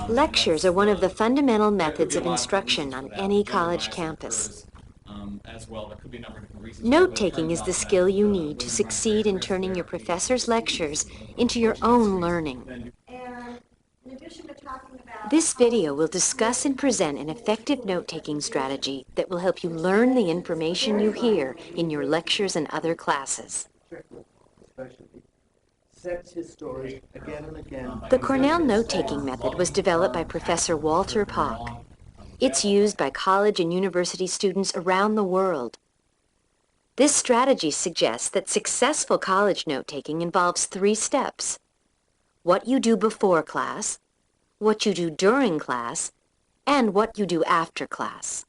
Lectures are one of the fundamental methods of instruction on any college campus. Note-taking is the skill you need to succeed in turning your professor's lectures into your own learning. This video will discuss and present an effective note-taking strategy that will help you learn the information you hear in your lectures and other classes. The Cornell note-taking method was developed by Professor Walter Pock. It's used by college and university students around the world. This strategy suggests that successful college note-taking involves 3 steps: what you do before class, what you do during class, and what you do after class.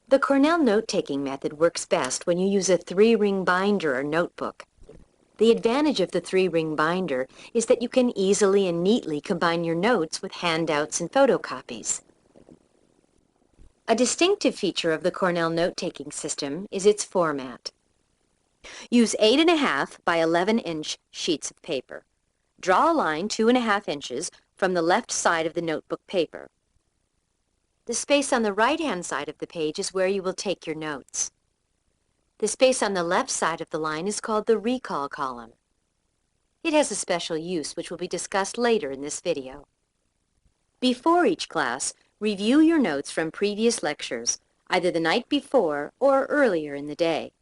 The Cornell note-taking method works best when you use a 3-ring binder or notebook. The advantage of the 3-ring binder is that you can easily and neatly combine your notes with handouts and photocopies. A distinctive feature of the Cornell note-taking system is its format. Use 8.5 by 11-inch sheets of paper. Draw a line 2.5 inches from the left side of the notebook paper. The space on the right-hand side of the page is where you will take your notes. The space on the left side of the line is called the recall column. It has a special use which will be discussed later in this video. Before each class, review your notes from previous lectures, either the night before or earlier in the day.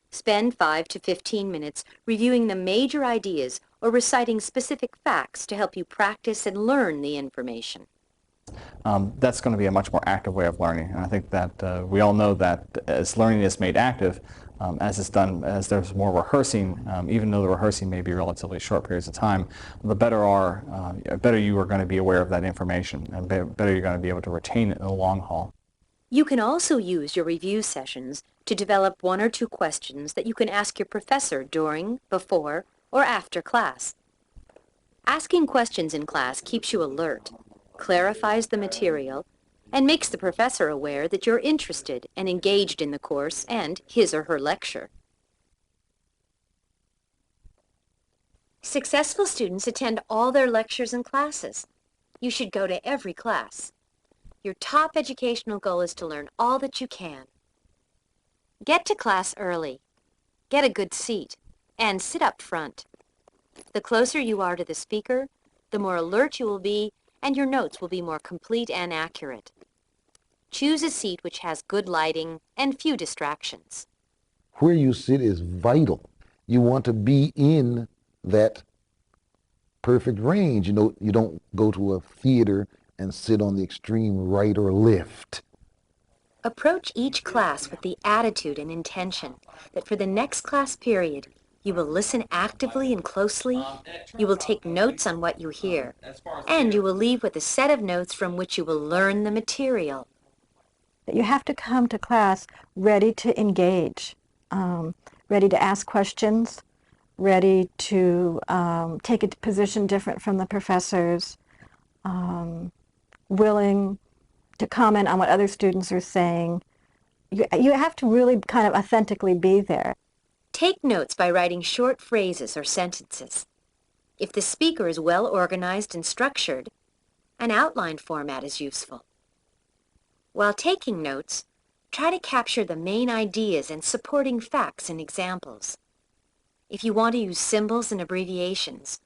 Spend 5 to 15 minutes reviewing the major ideas or reciting specific facts to help you practice and learn the information. That's going to be a much more active way of learning. And I think that we all know that as learning is made active, as there's more rehearsing, even though the rehearsing may be relatively short periods of time, the better you are going to be aware of that information, and better you're going to be able to retain it in the long haul. You can also use your review sessions to develop 1 or 2 questions that you can ask your professor during, before, or after class. Asking questions in class keeps you alert, clarifies the material, and makes the professor aware that you're interested and engaged in the course and his or her lecture. Successful students attend all their lectures and classes. You should go to every class. Your top educational goal is to learn all that you can. Get to class early, get a good seat, and sit up front. The closer you are to the speaker, the more alert you will be, and your notes will be more complete and accurate. Choose a seat which has good lighting and few distractions. Where you sit is vital. You want to be in that perfect range. You know, you don't go to a theater and sit on the extreme right or left. Approach each class with the attitude and intention that for the next class period, you will listen actively and closely, you will take notes on what you hear, and you will leave with a set of notes from which you will learn the material. You have to come to class ready to engage, ready to ask questions, ready to take a position different from the professors, willing to comment on what other students are saying. You have to really kind of authentically be there. Take notes by writing short phrases or sentences. If the speaker is well organized and structured, an outline format is useful. While taking notes, try to capture the main ideas and supporting facts and examples. If you want to use symbols and abbreviations,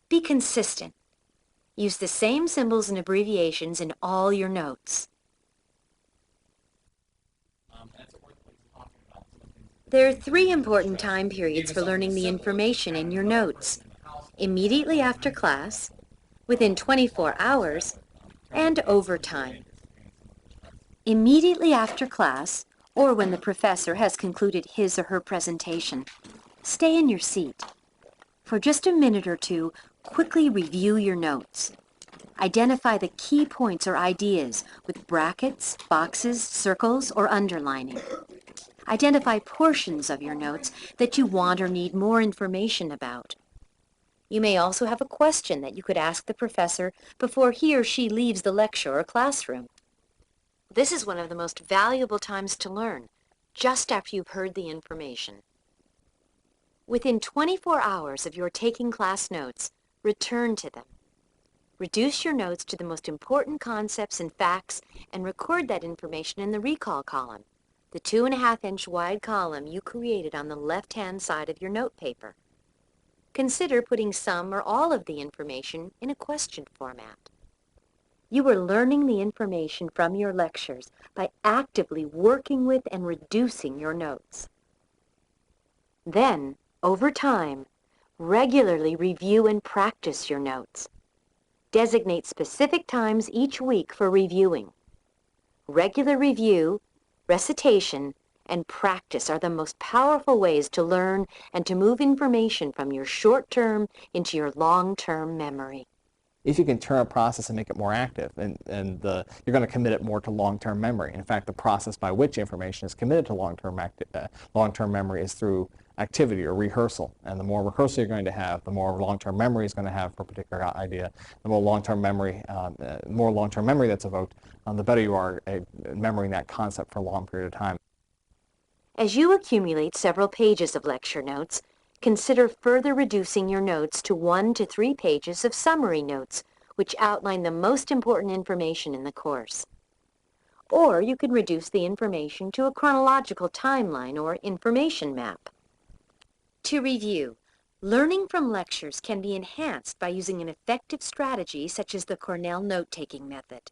be consistent. Use the same symbols and abbreviations in all your notes. There are 3 important time periods for learning the information in your notes: immediately after class, within 24 hours, and overtime. Immediately after class, or when the professor has concluded his or her presentation, stay in your seat. For just a minute or 2, quickly review your notes. Identify the key points or ideas with brackets, boxes, circles, or underlining. Identify portions of your notes that you want or need more information about. You may also have a question that you could ask the professor before he or she leaves the lecture or classroom. This is one of the most valuable times to learn, just after you've heard the information. Within 24 hours of your taking class notes, return to them. Reduce your notes to the most important concepts and facts and record that information in the recall column, the 2.5-inch wide column you created on the left-hand side of your note paper. Consider putting some or all of the information in a question format. You are learning the information from your lectures by actively working with and reducing your notes. Then, over time, regularly review and practice your notes. Designate specific times each week for reviewing. Regular review, recitation, and practice are the most powerful ways to learn and to move information from your short-term into your long-term memory. If you can turn a process and make it more active, and you're going to commit it more to long-term memory. In fact, the process by which information is committed to long-term memory is through activity or rehearsal. And the more rehearsal you're going to have, the more long-term memory is going to have for a particular idea. The more long-term memory that's evoked, the better you are at remembering that concept for a long period of time. As you accumulate several pages of lecture notes, consider further reducing your notes to 1 to 3 pages of summary notes, which outline the most important information in the course. Or you can reduce the information to a chronological timeline or information map. To review, learning from lectures can be enhanced by using an effective strategy such as the Cornell note-taking method.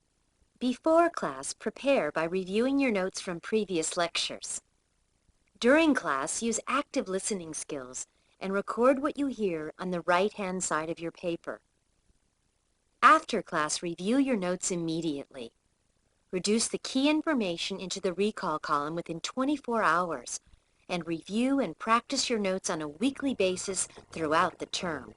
Before class, prepare by reviewing your notes from previous lectures. During class, use active listening skills and record what you hear on the right-hand side of your paper. After class, review your notes immediately. Reduce the key information into the recall column within 24 hours and review and practice your notes on a weekly basis throughout the term.